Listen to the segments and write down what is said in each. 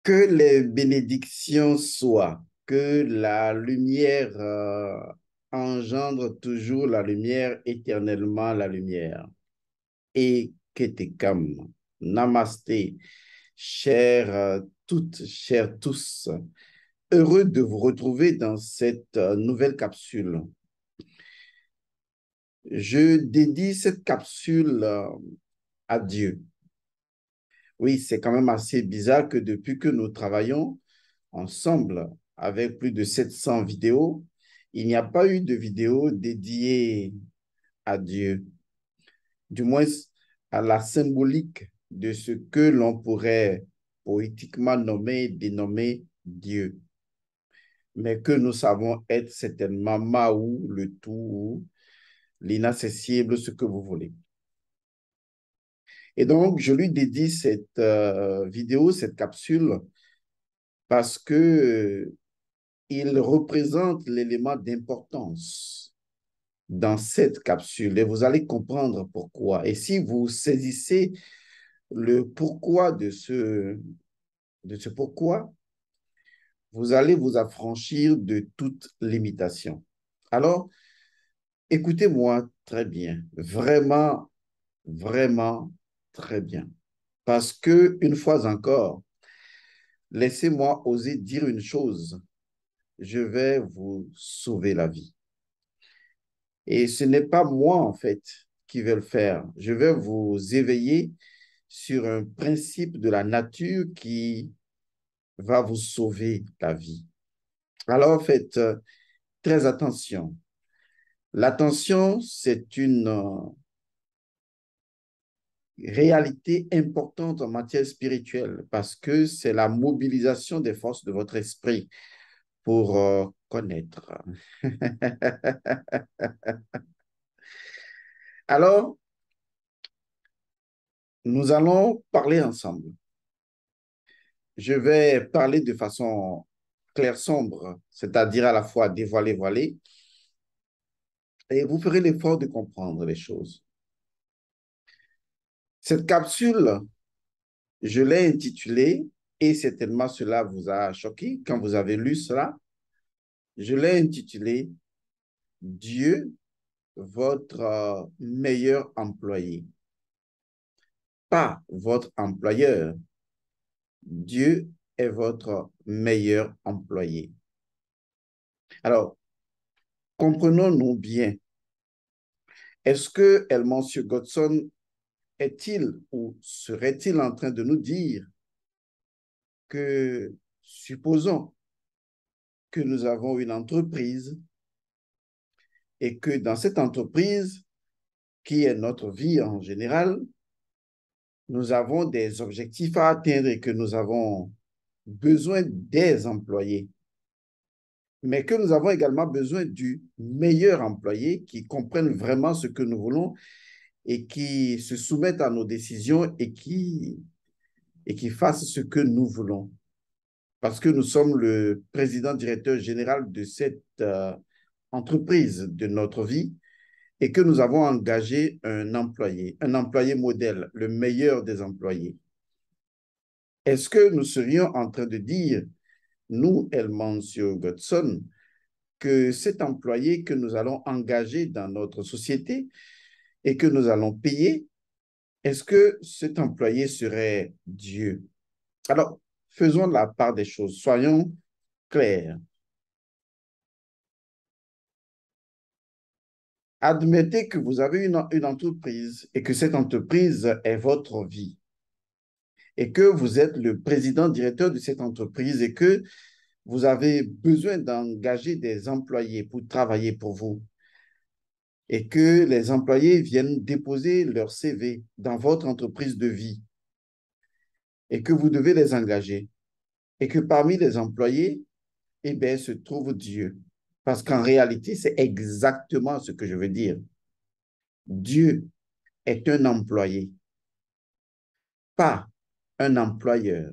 Que les bénédictions soient, que la lumière engendre toujours la lumière, éternellement la lumière. Et Ketekam, Namasté, chères toutes, chers tous, heureux de vous retrouver dans cette nouvelle capsule. Je dédie cette capsule à Dieu. Oui, c'est quand même assez bizarre que depuis que nous travaillons ensemble avec plus de 700 vidéos, il n'y a pas eu de vidéo dédiée à Dieu, du moins à la symbolique de ce que l'on pourrait poétiquement nommer, dénommer Dieu, mais que nous savons être certainement Mahou, le tout, l'inaccessible, ce que vous voulez. Et donc, je lui dédie cette vidéo, cette capsule, parce que il représente l'élément d'importance dans cette capsule et vous allez comprendre pourquoi. Et si vous saisissez le pourquoi de ce pourquoi, vous allez vous affranchir de toute limitation. Alors, écoutez-moi très bien, vraiment, vraiment très bien. Parce que, une fois encore, laissez-moi oser dire une chose, je vais vous sauver la vie. Et ce n'est pas moi, en fait, qui vais le faire. Je vais vous éveiller sur un principe de la nature qui va vous sauver la vie. Alors, faites très attention. L'attention, c'est une réalité importante en matière spirituelle parce que c'est la mobilisation des forces de votre esprit pour connaître. Alors, nous allons parler ensemble. Je vais parler de façon clair-sombre, c'est-à-dire à la fois dévoilé-voilé, et vous ferez l'effort de comprendre les choses. Cette capsule, je l'ai intitulée, et certainement cela vous a choqué quand vous avez lu cela, je l'ai intitulée Dieu, votre meilleur employé. Pas votre employeur. Dieu est votre meilleur employé. Alors, comprenons-nous bien. Est-ce que Elmonsio Godson est-il ou serait-il en train de nous dire que, supposons que nous avons une entreprise et que dans cette entreprise, qui est notre vie en général, nous avons des objectifs à atteindre et que nous avons besoin des employés, mais que nous avons également besoin du meilleur employé qui comprenne vraiment ce que nous voulons et qui se soumette à nos décisions et qui fasse ce que nous voulons. Parce que nous sommes le président directeur général de cette entreprise de notre vie et que nous avons engagé un employé modèle, le meilleur des employés. Est-ce que nous serions en train de dire, nous, Elmancio Godson, que cet employé que nous allons engager dans notre société et que nous allons payer, est-ce que cet employé serait Dieu? Alors, faisons la part des choses, soyons clairs. Admettez que vous avez une entreprise et que cette entreprise est votre vie et que vous êtes le président directeur de cette entreprise et que vous avez besoin d'engager des employés pour travailler pour vous et que les employés viennent déposer leur CV dans votre entreprise de vie et que vous devez les engager et que parmi les employés, eh bien, se trouve Dieu. Parce qu'en réalité, c'est exactement ce que je veux dire. Dieu est un employé, pas un employeur,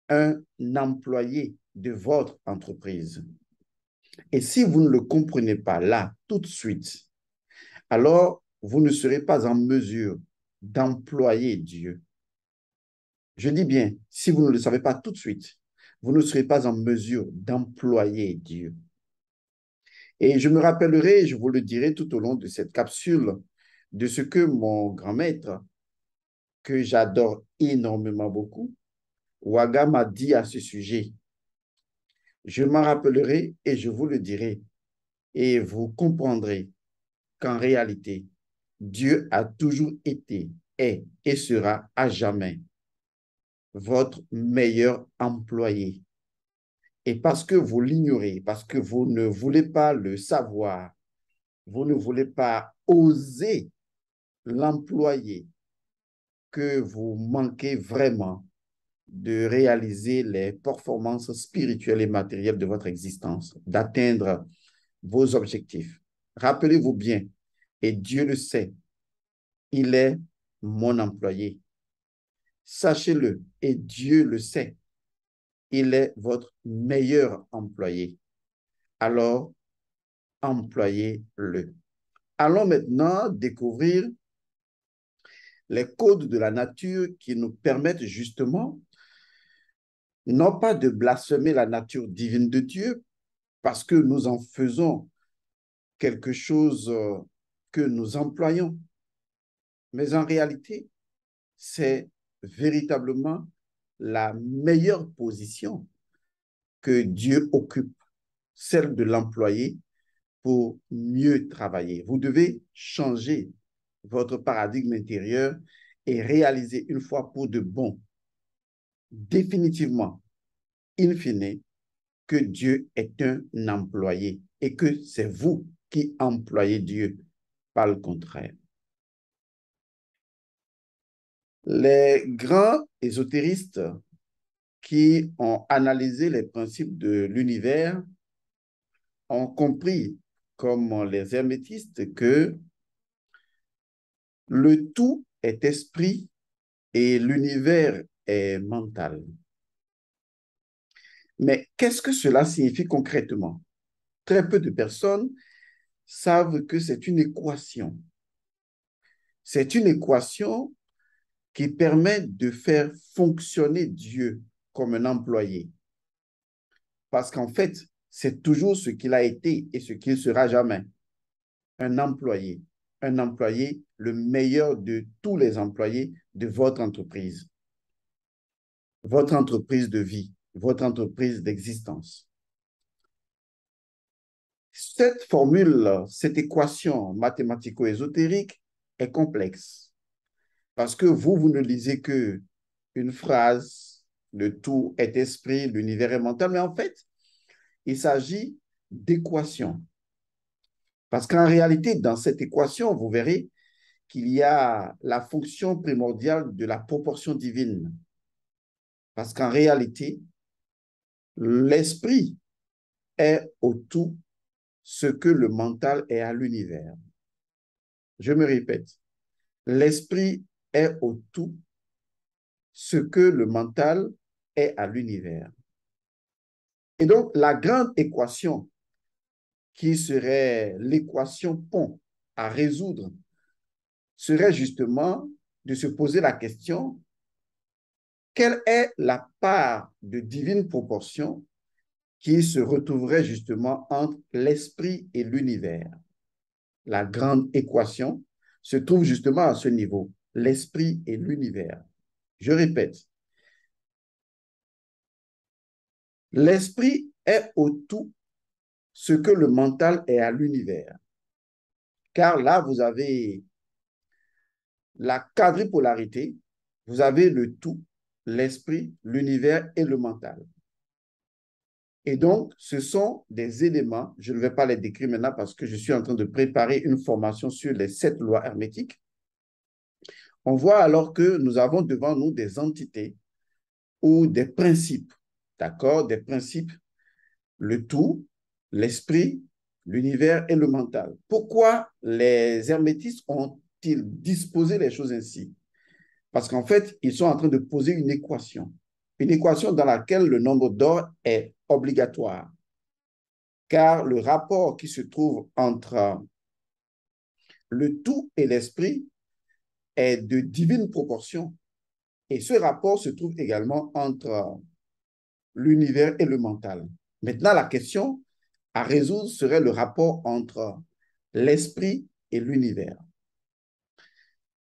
un employé de votre entreprise. Et si vous ne le comprenez pas là, tout de suite, alors vous ne serez pas en mesure d'employer Dieu. Je dis bien, si vous ne le savez pas tout de suite, vous ne serez pas en mesure d'employer Dieu. Et je me rappellerai, je vous le dirai tout au long de cette capsule, de ce que mon grand maître, que j'adore énormément beaucoup, Waga m'a dit à ce sujet. Je m'en rappellerai et je vous le dirai. Et vous comprendrez qu'en réalité, Dieu a toujours été, est et sera à jamais votre meilleur employé. Et parce que vous l'ignorez, parce que vous ne voulez pas le savoir, vous ne voulez pas oser l'employer, que vous manquez vraiment de réaliser les performances spirituelles et matérielles de votre existence, d'atteindre vos objectifs. Rappelez-vous bien, et Dieu le sait, il est mon employé. Sachez-le, et Dieu le sait, il est votre meilleur employé. Alors, employez-le. Allons maintenant découvrir les codes de la nature qui nous permettent justement, non pas de blasphémer la nature divine de Dieu, parce que nous en faisons quelque chose que nous employons, mais en réalité, c'est véritablement la meilleure position que Dieu occupe, celle de l'employé pour mieux travailler. Vous devez changer votre paradigme intérieur et réaliser une fois pour de bon, définitivement, in fine, que Dieu est un employé et que c'est vous qui employez Dieu, pas le contraire. Les grands ésotéristes qui ont analysé les principes de l'univers ont compris, comme les hermétistes, que le tout est esprit et l'univers est mental. Mais qu'est-ce que cela signifie concrètement? Très peu de personnes savent que c'est une équation. C'est une équation qui permet de faire fonctionner Dieu comme un employé. Parce qu'en fait, c'est toujours ce qu'il a été et ce qu'il sera jamais. Un employé. Un employé, le meilleur de tous les employés de votre entreprise de vie, votre entreprise d'existence. Cette formule, cette équation mathématico-ésotérique est complexe parce que vous ne lisez que une phrase, le tout est esprit, l'univers est mental, mais en fait, il s'agit d'équations. Parce qu'en réalité, dans cette équation, vous verrez qu'il y a la fonction primordiale de la proportion divine. Parce qu'en réalité, l'esprit est au tout ce que le mental est à l'univers. Je me répète, l'esprit est au tout ce que le mental est à l'univers. Et donc, la grande équation qui serait l'équation pont à résoudre serait justement de se poser la question, quelle est la part de divine proportion qui se retrouverait justement entre l'esprit et l'univers? La grande équation se trouve justement à ce niveau, l'esprit et l'univers. Je répète, l'esprit est au tout ce que le mental est à l'univers. Car là, vous avez la quadripolarité, vous avez le tout, l'esprit, l'univers et le mental. Et donc, ce sont des éléments, je ne vais pas les décrire maintenant parce que je suis en train de préparer une formation sur les 7 lois hermétiques. On voit alors que nous avons devant nous des entités ou des principes, d'accord? Des principes, le tout, l'esprit, l'univers et le mental. Pourquoi les hermétistes ont-ils disposé les choses ainsi? Parce qu'en fait, ils sont en train de poser une équation dans laquelle le nombre d'or est obligatoire. Car le rapport qui se trouve entre le tout et l'esprit est de divine proportion. Et ce rapport se trouve également entre l'univers et le mental. Maintenant, la question à résoudre serait le rapport entre l'esprit et l'univers.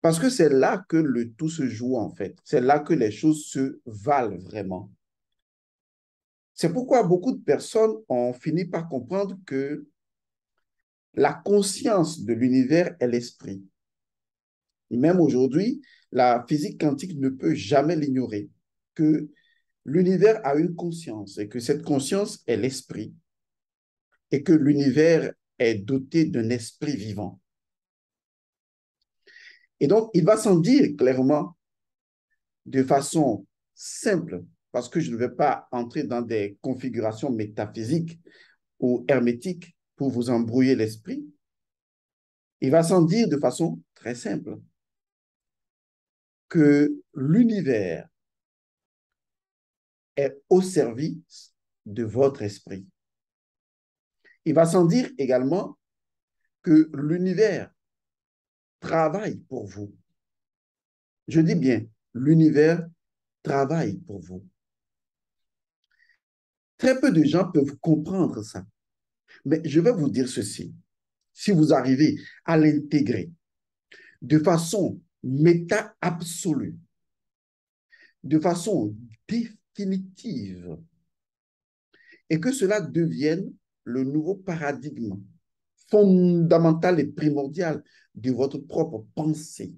Parce que c'est là que le tout se joue en fait. C'est là que les choses se valent vraiment. C'est pourquoi beaucoup de personnes ont fini par comprendre que la conscience de l'univers est l'esprit. Même aujourd'hui, la physique quantique ne peut jamais l'ignorer, que l'univers a une conscience et que cette conscience est l'esprit et que l'univers est doté d'un esprit vivant. Et donc, il va s'en dire clairement, de façon simple, parce que je ne vais pas entrer dans des configurations métaphysiques ou hermétiques pour vous embrouiller l'esprit. Il va s'en dire de façon très simple que l'univers est au service de votre esprit. Il va s'en dire également que l'univers travaille pour vous. Je dis bien, l'univers travaille pour vous. Très peu de gens peuvent comprendre ça. Mais je vais vous dire ceci. Si vous arrivez à l'intégrer de façon méta-absolue, de façon définitive, et que cela devienne le nouveau paradigme fondamental et primordial de votre propre pensée,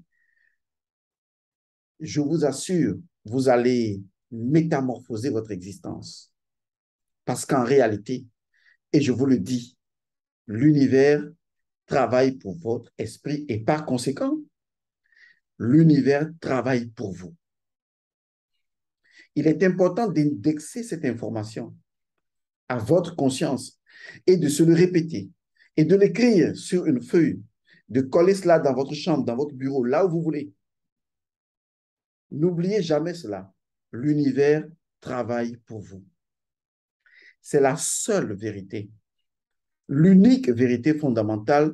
je vous assure, vous allez métamorphoser votre existence. Parce qu'en réalité, et je vous le dis, l'univers travaille pour votre esprit et par conséquent, l'univers travaille pour vous. Il est important d'indexer cette information à votre conscience et de se le répéter et de l'écrire sur une feuille, de coller cela dans votre chambre, dans votre bureau, là où vous voulez. N'oubliez jamais cela. L'univers travaille pour vous. C'est la seule vérité, l'unique vérité fondamentale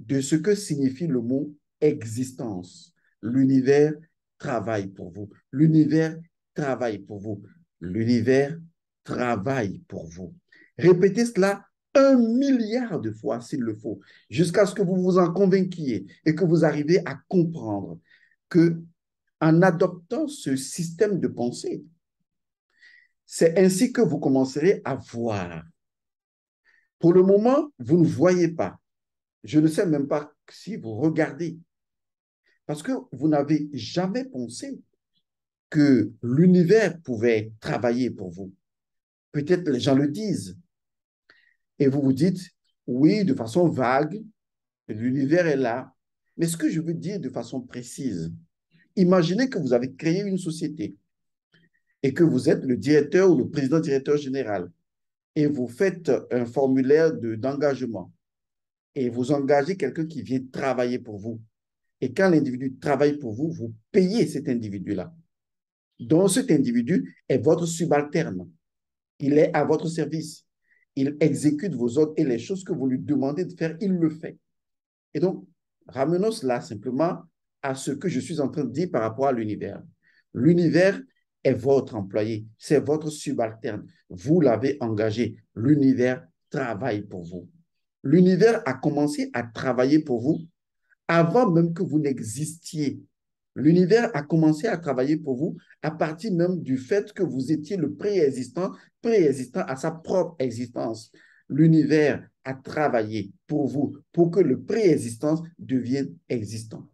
de ce que signifie le mot existence. L'univers travaille pour vous. L'univers travaille pour vous. L'univers travaille pour vous. Répétez cela 1 milliard de fois s'il le faut, jusqu'à ce que vous vous en convainquiez et que vous arriviez à comprendre que en adoptant ce système de pensée, c'est ainsi que vous commencerez à voir. Pour le moment, vous ne voyez pas. Je ne sais même pas si vous regardez. Parce que vous n'avez jamais pensé que l'univers pouvait travailler pour vous. Peut-être les gens le disent. Et vous vous dites, oui, de façon vague, l'univers est là. Mais ce que je veux dire de façon précise, imaginez que vous avez créé une société et que vous êtes le directeur ou le président-directeur général et vous faites un formulaire d'engagement et vous engagez quelqu'un qui vient travailler pour vous. Et quand l'individu travaille pour vous, vous payez cet individu-là. Donc, cet individu est votre subalterne. Il est à votre service. Il exécute vos ordres et les choses que vous lui demandez de faire, il le fait. Et donc, ramenons cela simplement à ce que je suis en train de dire par rapport à l'univers. L'univers est votre employé, c'est votre subalterne. Vous l'avez engagé. L'univers travaille pour vous. L'univers a commencé à travailler pour vous avant même que vous n'existiez. L'univers a commencé à travailler pour vous à partir même du fait que vous étiez le préexistant à sa propre existence. L'univers a travaillé pour vous, pour que le préexistence devienne existant.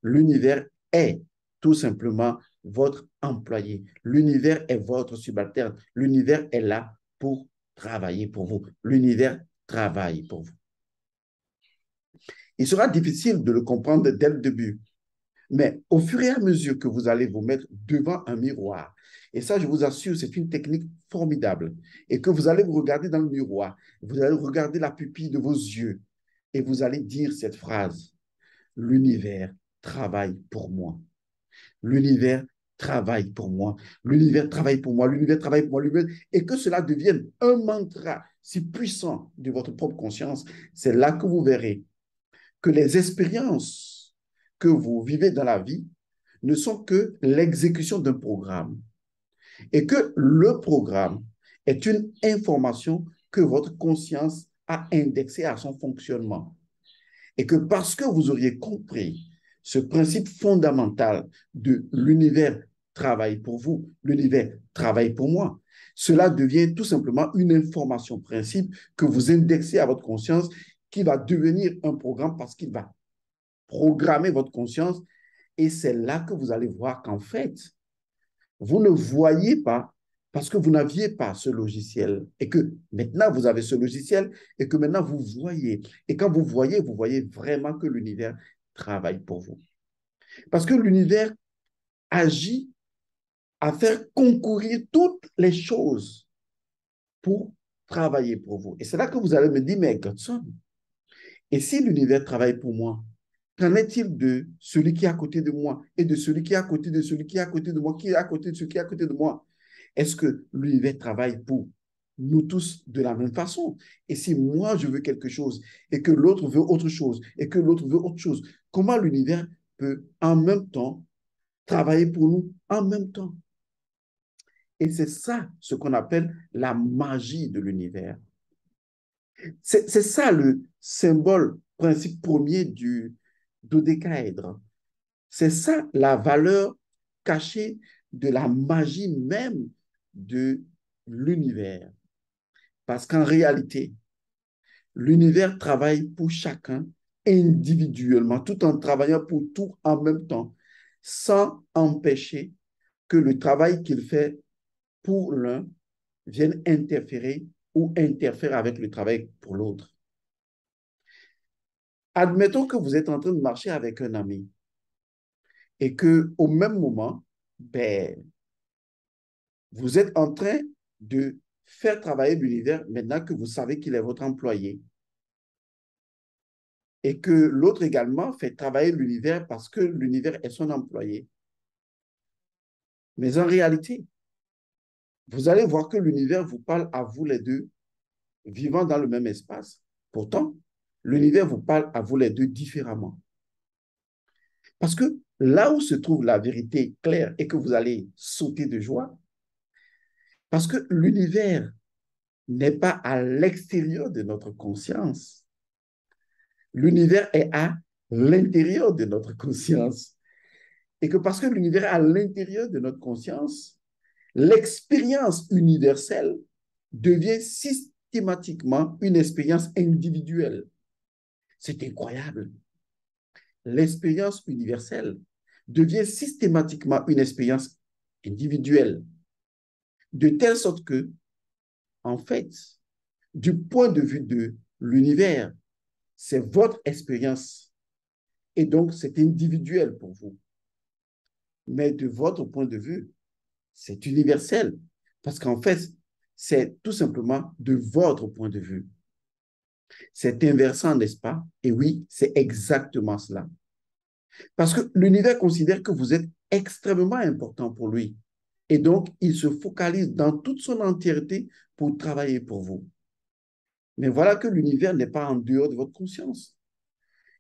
L'univers est tout simplement votre employé. L'univers est votre subalterne. L'univers est là pour travailler pour vous. L'univers travaille pour vous. Il sera difficile de le comprendre dès le début. Mais au fur et à mesure que vous allez vous mettre devant un miroir, et ça, je vous assure, c'est une technique formidable, et que vous allez vous regarder dans le miroir, vous allez regarder la pupille de vos yeux, et vous allez dire cette phrase, l'univers travaille pour moi. L'univers travaille pour moi. L'univers travaille pour moi. L'univers travaille pour moi. Et que cela devienne un mantra si puissant de votre propre conscience, c'est là que vous verrez que les expériences que vous vivez dans la vie ne sont que l'exécution d'un programme et que le programme est une information que votre conscience a indexée à son fonctionnement. Et que parce que vous auriez compris ce principe fondamental de l'univers travaille pour vous, l'univers travaille pour moi, cela devient tout simplement une information principe que vous indexez à votre conscience qui va devenir un programme parce qu'il va programmer votre conscience. Et c'est là que vous allez voir qu'en fait, vous ne voyez pas parce que vous n'aviez pas ce logiciel et que maintenant vous avez ce logiciel et que maintenant vous voyez. Et quand vous voyez vraiment que l'univers travaille pour vous. Parce que l'univers agit à faire concourir toutes les choses pour travailler pour vous. Et c'est là que vous allez me dire, mais Godson, et si l'univers travaille pour moi, qu'en est-il de celui qui est à côté de moi et de celui qui est à côté de celui qui est à côté de moi, qui est à côté de celui qui est à côté de moi? Est-ce que l'univers travaille pour nous tous de la même façon? Et si moi, je veux quelque chose et que l'autre veut autre chose et que l'autre veut autre chose, comment l'univers peut en même temps travailler pour nous en même temps? Et c'est ça ce qu'on appelle la magie de l'univers. C'est ça le symbole, principe premier du dodécaèdre. C'est ça la valeur cachée de la magie même de l'univers. Parce qu'en réalité, l'univers travaille pour chacun individuellement, tout en travaillant pour tout en même temps, sans empêcher que le travail qu'il fait pour l'un vienne interférer ou interfère avec le travail pour l'autre. Admettons que vous êtes en train de marcher avec un ami et que au même moment, ben, vous êtes en train de faire travailler l'univers maintenant que vous savez qu'il est votre employé et que l'autre également fait travailler l'univers parce que l'univers est son employé. Mais en réalité, vous allez voir que l'univers vous parle à vous les deux, vivant dans le même espace. Pourtant, l'univers vous parle à vous les deux différemment. Parce que là où se trouve la vérité claire et que vous allez sauter de joie, parce que l'univers n'est pas à l'extérieur de notre conscience. L'univers est à l'intérieur de notre conscience. Et que parce que l'univers est à l'intérieur de notre conscience, l'expérience universelle devient systématiquement une expérience individuelle. C'est incroyable. L'expérience universelle devient systématiquement une expérience individuelle. De telle sorte que, en fait, du point de vue de l'univers, c'est votre expérience. Et donc, c'est individuel pour vous. Mais de votre point de vue, c'est universel. Parce qu'en fait, c'est tout simplement de votre point de vue. C'est inversant, n'est-ce pas? Et oui, c'est exactement cela. Parce que l'univers considère que vous êtes extrêmement important pour lui. Et donc, il se focalise dans toute son entièreté pour travailler pour vous. Mais voilà que l'univers n'est pas en dehors de votre conscience.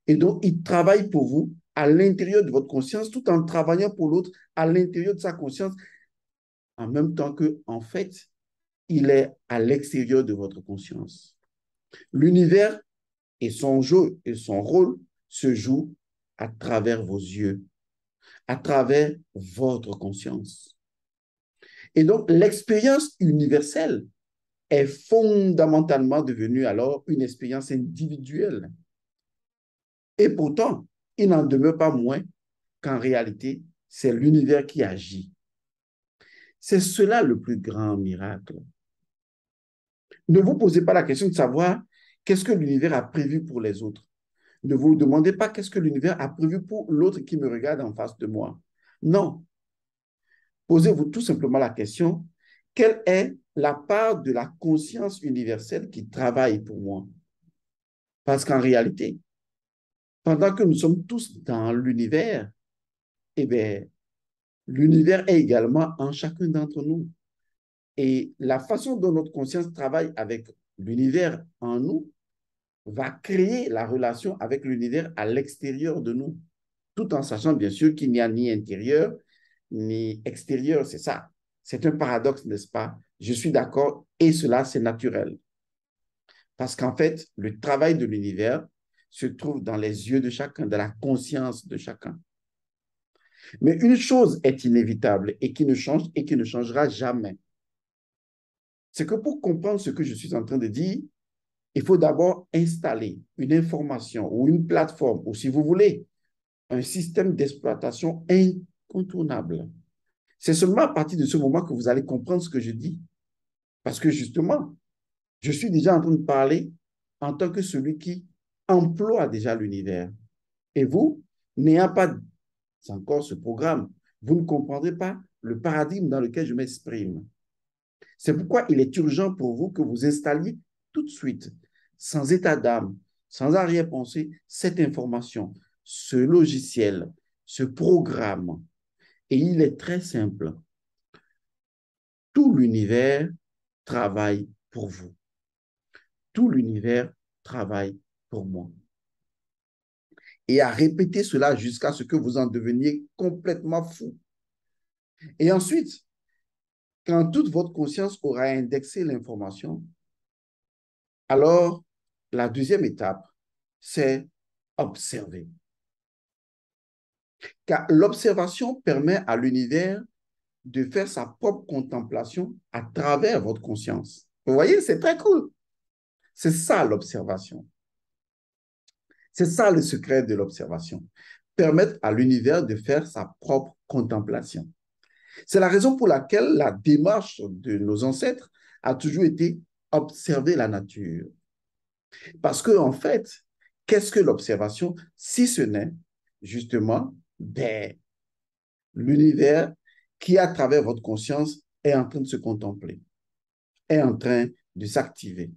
Et donc, il travaille pour vous à l'intérieur de votre conscience, tout en travaillant pour l'autre à l'intérieur de sa conscience, en même temps que, en fait, il est à l'extérieur de votre conscience. L'univers et son jeu et son rôle se jouent à travers vos yeux, à travers votre conscience. Et donc, l'expérience universelle est fondamentalement devenue alors une expérience individuelle. Et pourtant, il n'en demeure pas moins qu'en réalité, c'est l'univers qui agit. C'est cela le plus grand miracle. Ne vous posez pas la question de savoir qu'est-ce que l'univers a prévu pour les autres. Ne vous demandez pas qu'est-ce que l'univers a prévu pour l'autre qui me regarde en face de moi. Non. Posez-vous tout simplement la question, quelle est la part de la conscience universelle qui travaille pour moi? Parce qu'en réalité, pendant que nous sommes tous dans l'univers, eh bien, l'univers est également en chacun d'entre nous. Et la façon dont notre conscience travaille avec l'univers en nous va créer la relation avec l'univers à l'extérieur de nous. tout en sachant bien sûr qu'il n'y a ni intérieur ni extérieur, c'est ça. C'est un paradoxe, n'est-ce pas? Je suis d'accord et cela, c'est naturel. Parce qu'en fait, le travail de l'univers se trouve dans les yeux de chacun, dans la conscience de chacun. Mais une chose est inévitable et qui ne change et qui ne changera jamais. C'est que pour comprendre ce que je suis en train de dire, il faut d'abord installer une information ou une plateforme, ou si vous voulez, un système d'exploitation incontournable. C'est seulement à partir de ce moment que vous allez comprendre ce que je dis. Parce que justement, je suis déjà en train de parler en tant que celui qui emploie déjà l'univers. Et vous, n'ayant pas encore ce programme, vous ne comprendrez pas le paradigme dans lequel je m'exprime. C'est pourquoi il est urgent pour vous que vous installiez tout de suite, sans état d'âme, sans arrière-pensée, cette information, ce logiciel, ce programme. Et il est très simple. Tout l'univers travaille pour vous. Tout l'univers travaille pour moi. Et à répéter cela jusqu'à ce que vous en deveniez complètement fou. Et ensuite, quand toute votre conscience aura indexé l'information, alors la deuxième étape, c'est observer. Car l'observation permet à l'univers de faire sa propre contemplation à travers votre conscience. Vous voyez, c'est très cool. C'est ça l'observation. C'est ça le secret de l'observation. Permettre à l'univers de faire sa propre contemplation. C'est la raison pour laquelle la démarche de nos ancêtres a toujours été observer la nature. Parce que, en fait, qu'est-ce que l'observation, si ce n'est justement l'univers qui, à travers votre conscience, est en train de se contempler, est en train de s'activer.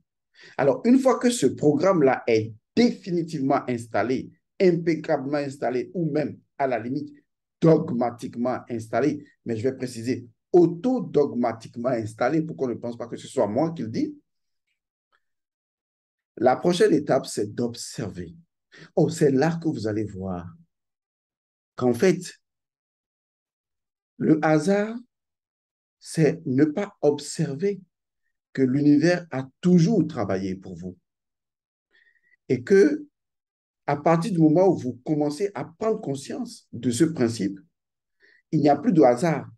Alors, une fois que ce programme-là est définitivement installé, impeccablement installé, ou même à la limite dogmatiquement installé, mais je vais préciser auto-dogmatiquement installé pour qu'on ne pense pas que ce soit moi qui le dis, la prochaine étape, c'est d'observer. Oh, c'est là que vous allez voir qu'en fait, le hasard, c'est ne pas observer que l'univers a toujours travaillé pour vous et que à partir du moment où vous commencez à prendre conscience de ce principe, il n'y a plus de hasard.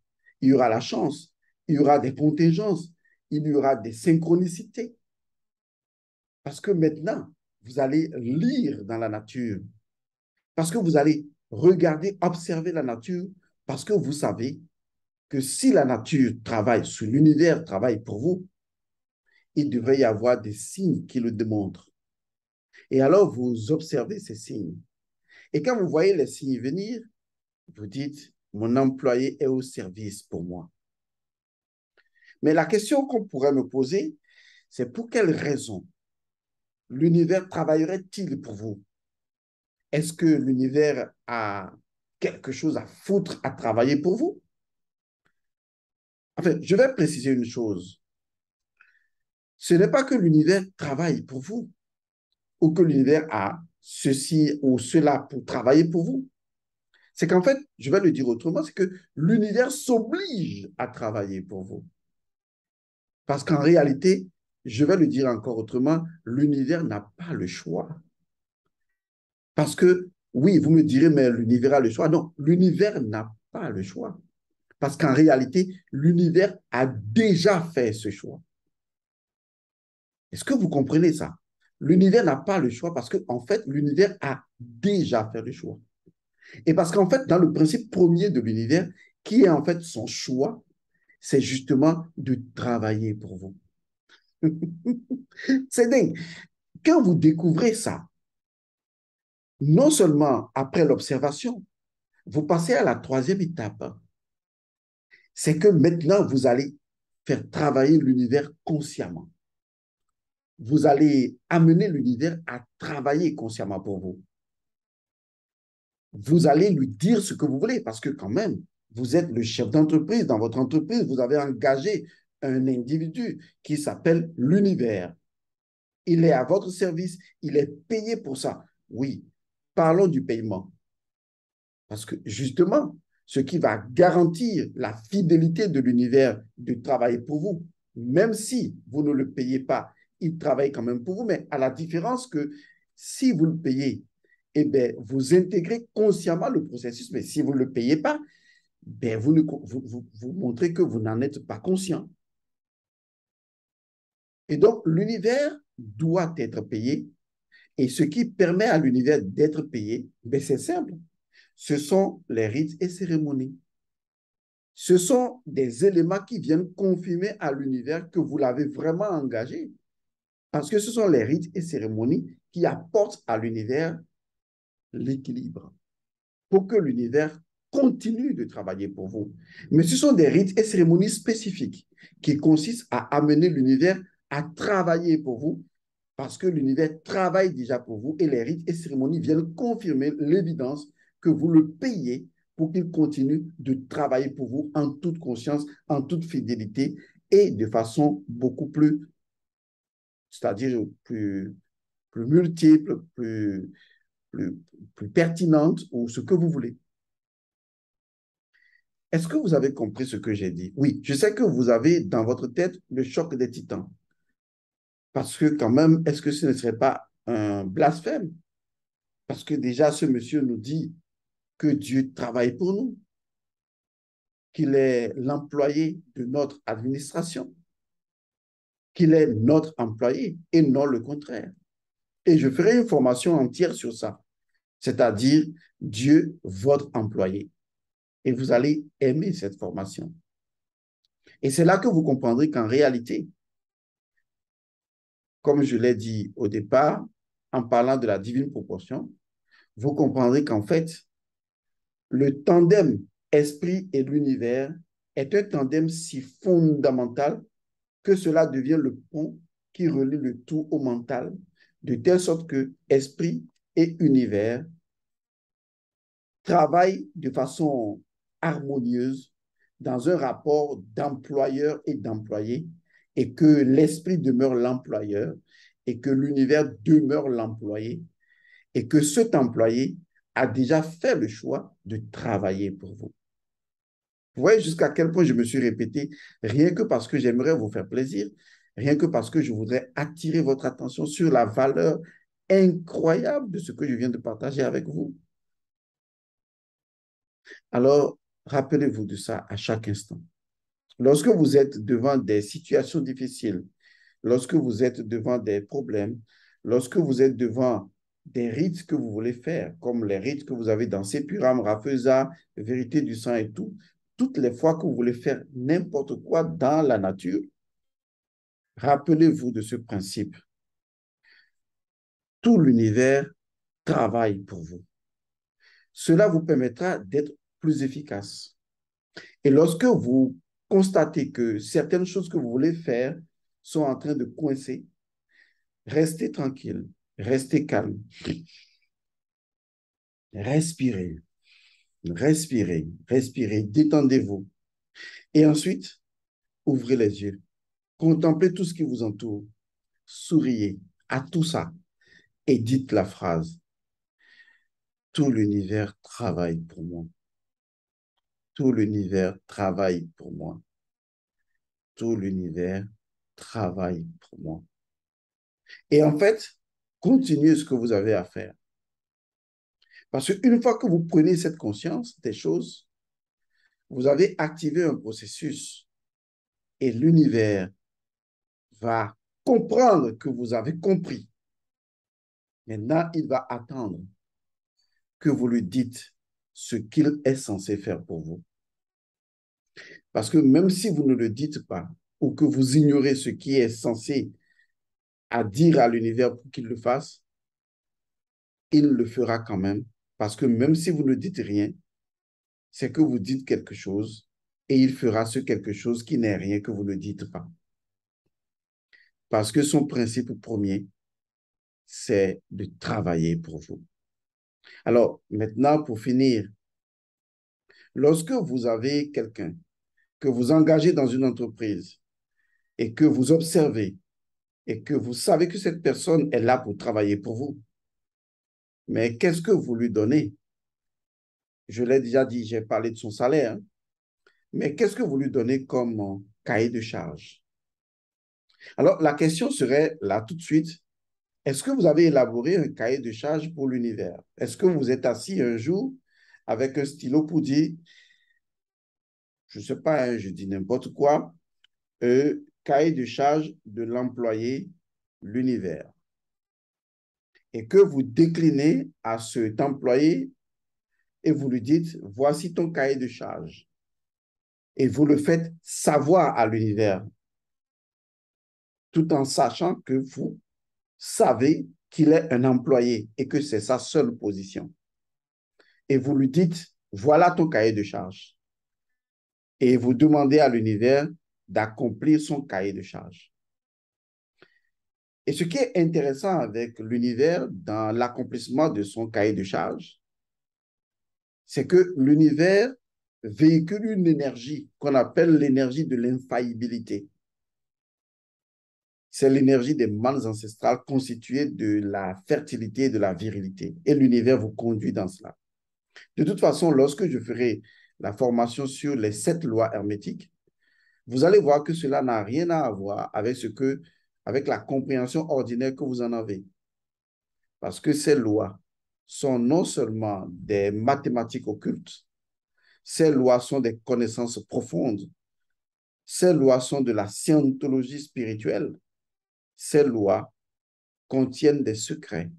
Il y aura la chance, il y aura des contingences, il y aura des synchronicités. Parce que maintenant, vous allez lire dans la nature, parce que vous allez regarder, observer la nature, parce que vous savez que si la nature travaille, si l'univers travaille pour vous, il devrait y avoir des signes qui le démontrent. Et alors, vous observez ces signes. Et quand vous voyez les signes venir, vous dites, mon employé est au service pour moi. Mais la question qu'on pourrait me poser, c'est pour quelle raison l'univers travaillerait-il pour vous? Est-ce que l'univers a quelque chose à foutre à travailler pour vous? Enfin, je vais préciser une chose. Ce n'est pas que l'univers travaille pour vous ou que l'univers a ceci ou cela pour travailler pour vous. C'est qu'en fait, je vais le dire autrement, c'est que l'univers s'oblige à travailler pour vous. Parce qu'en réalité, je vais le dire encore autrement, l'univers n'a pas le choix. Parce que, oui, vous me direz, mais l'univers a le choix. Non, l'univers n'a pas le choix. Parce qu'en réalité, l'univers a déjà fait ce choix. Est-ce que vous comprenez ça? L'univers n'a pas le choix parce qu'en fait, l'univers a déjà fait le choix. Et parce qu'en fait, dans le principe premier de l'univers, qui est en fait son choix, c'est justement de travailler pour vous. C'est dingue. Quand vous découvrez ça, non seulement après l'observation, vous passez à la troisième étape. C'est que maintenant, vous allez faire travailler l'univers consciemment. Vous allez amener l'univers à travailler consciemment pour vous. Vous allez lui dire ce que vous voulez parce que quand même, vous êtes le chef d'entreprise. Dans votre entreprise, vous avez engagé un individu qui s'appelle l'univers. Il est à votre service, il est payé pour ça. Oui, parlons du paiement. Parce que justement, ce qui va garantir la fidélité de l'univers de travailler pour vous, même si vous ne le payez pas, il travaille quand même pour vous, mais à la différence que si vous le payez, eh bien, vous intégrez consciemment le processus, mais si vous ne le payez pas, ben vous montrez que vous n'en êtes pas conscient. Et donc, l'univers doit être payé. Et ce qui permet à l'univers d'être payé, ben c'est simple. Ce sont les rites et cérémonies. Ce sont des éléments qui viennent confirmer à l'univers que vous l'avez vraiment engagé. Parce que ce sont les rites et cérémonies qui apportent à l'univers l'équilibre pour que l'univers continue de travailler pour vous. Mais ce sont des rites et cérémonies spécifiques qui consistent à amener l'univers à travailler pour vous parce que l'univers travaille déjà pour vous et les rites et cérémonies viennent confirmer l'évidence que vous le payez pour qu'il continue de travailler pour vous en toute conscience, en toute fidélité et de façon beaucoup plus, c'est-à-dire plus multiple, plus, plus pertinente ou ce que vous voulez. Est-ce que vous avez compris ce que j'ai dit? Oui, je sais que vous avez dans votre tête le choc des titans. Parce que quand même, est-ce que ce ne serait pas un blasphème? Parce que déjà, ce monsieur nous dit que Dieu travaille pour nous, qu'il est l'employé de notre administration, qu'il est notre employé et non le contraire. Et je ferai une formation entière sur ça, c'est-à-dire Dieu, votre employé. Et vous allez aimer cette formation. Et c'est là que vous comprendrez qu'en réalité, comme je l'ai dit au départ, en parlant de la divine proportion, vous comprendrez qu'en fait, le tandem esprit et l'univers est un tandem si fondamental que cela devient le pont qui relie le tout au mental, de telle sorte que esprit et univers travaillent de façon harmonieuse dans un rapport d'employeur et d'employé, et que l'esprit demeure l'employeur et que l'univers demeure l'employé, et que cet employé a déjà fait le choix de travailler pour vous. Vous voyez jusqu'à quel point je me suis répété, rien que parce que j'aimerais vous faire plaisir, rien que parce que je voudrais attirer votre attention sur la valeur incroyable de ce que je viens de partager avec vous. Alors, rappelez-vous de ça à chaque instant. Lorsque vous êtes devant des situations difficiles, lorsque vous êtes devant des problèmes, lorsque vous êtes devant des rites que vous voulez faire, comme les rites que vous avez dans Sepuram, Rafeza, Vérité du sang et tout, toutes les fois que vous voulez faire n'importe quoi dans la nature, rappelez-vous de ce principe. Tout l'univers travaille pour vous. Cela vous permettra d'être plus efficace. Et lorsque vous constatez que certaines choses que vous voulez faire sont en train de coincer, restez tranquille, restez calme, respirez, respirez, respirez, détendez-vous. Et ensuite, ouvrez les yeux, contemplez tout ce qui vous entoure, souriez à tout ça et dites la phrase: tout l'univers travaille pour moi. Tout l'univers travaille pour moi. Tout l'univers travaille pour moi. Et en fait, continuez ce que vous avez à faire. Parce qu'une fois que vous prenez cette conscience des choses, vous avez activé un processus et l'univers va comprendre que vous avez compris. Maintenant, il va attendre que vous lui dites ce qu'il est censé faire pour vous. Parce que même si vous ne le dites pas ou que vous ignorez ce qui est censé à dire à l'univers pour qu'il le fasse, il le fera quand même. Parce que même si vous ne dites rien, c'est que vous dites quelque chose et il fera ce quelque chose qui n'est rien que vous ne dites pas. Parce que son principe premier, c'est de travailler pour vous. Alors, maintenant, pour finir, lorsque vous avez quelqu'un que vous engagez dans une entreprise et que vous observez et que vous savez que cette personne est là pour travailler pour vous, mais qu'est-ce que vous lui donnez? Je l'ai déjà dit, j'ai parlé de son salaire, hein. Mais qu'est-ce que vous lui donnez comme cahier de charge? Alors, la question serait là tout de suite, est-ce que vous avez élaboré un cahier de charge pour l'univers? Est-ce que vous êtes assis un jour avec un stylo pour dire, je ne sais pas, hein, je dis n'importe quoi, cahier de charge de l'employé, l'univers, et que vous déclinez à cet employé et vous lui dites, voici ton cahier de charge. Et vous le faites savoir à l'univers, tout en sachant que vous savez qu'il est un employé et que c'est sa seule position. Et vous lui dites, voilà ton cahier de charge. Et vous demandez à l'univers d'accomplir son cahier de charge. Et ce qui est intéressant avec l'univers dans l'accomplissement de son cahier de charge, c'est que l'univers véhicule une énergie qu'on appelle l'énergie de l'infaillibilité. C'est l'énergie des mânes ancestrales constituée de la fertilité et de la virilité. Et l'univers vous conduit dans cela. De toute façon, lorsque je ferai la formation sur les 7 lois hermétiques, vous allez voir que cela n'a rien à voir avec avec la compréhension ordinaire que vous en avez. Parce que ces lois sont non seulement des mathématiques occultes, ces lois sont des connaissances profondes, ces lois sont de la scientologie spirituelle, ces lois contiennent des secrets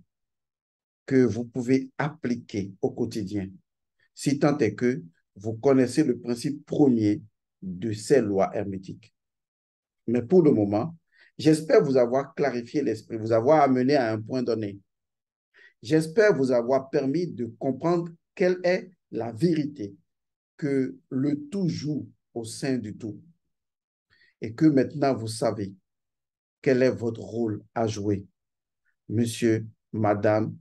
que vous pouvez appliquer au quotidien, si tant est que vous connaissez le principe premier de ces lois hermétiques. Mais pour le moment, j'espère vous avoir clarifié l'esprit, vous avoir amené à un point donné. J'espère vous avoir permis de comprendre quelle est la vérité que le tout joue au sein du tout. Et que maintenant vous savez quel est votre rôle à jouer, monsieur, madame,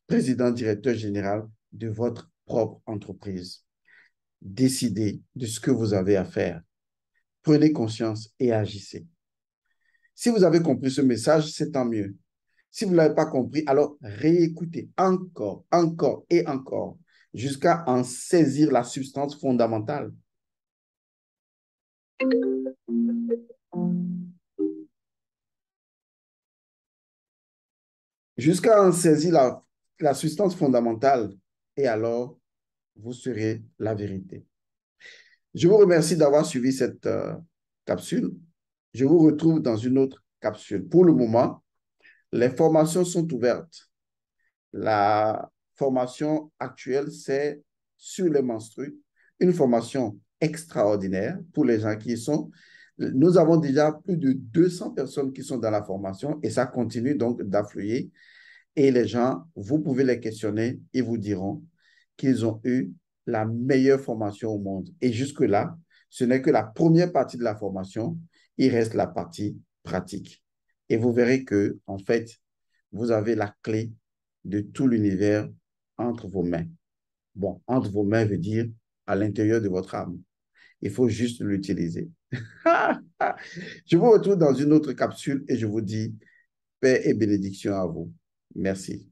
président, directeur général de votre propre entreprise. Décidez de ce que vous avez à faire. Prenez conscience et agissez. Si vous avez compris ce message, c'est tant mieux. Si vous ne l'avez pas compris, alors réécoutez encore, encore et encore jusqu'à en saisir la substance fondamentale. Jusqu'à en saisir la substance fondamentale et alors vous serez la vérité. Je vous remercie d'avoir suivi cette capsule. Je vous retrouve dans une autre capsule. Pour le moment, les formations sont ouvertes. La formation actuelle, c'est sur les menstrues, une formation extraordinaire pour les gens qui y sont. Nous avons déjà plus de 200 personnes qui sont dans la formation et ça continue donc d'affluer. Et les gens, vous pouvez les questionner, ils vous diront qu'ils ont eu la meilleure formation au monde. Et jusque-là, ce n'est que la première partie de la formation, il reste la partie pratique. Et vous verrez que, en fait, vous avez la clé de tout l'univers entre vos mains. Bon, entre vos mains veut dire à l'intérieur de votre âme. Il faut juste l'utiliser. Je vous retrouve dans une autre capsule et je vous dis paix et bénédiction à vous. Merci.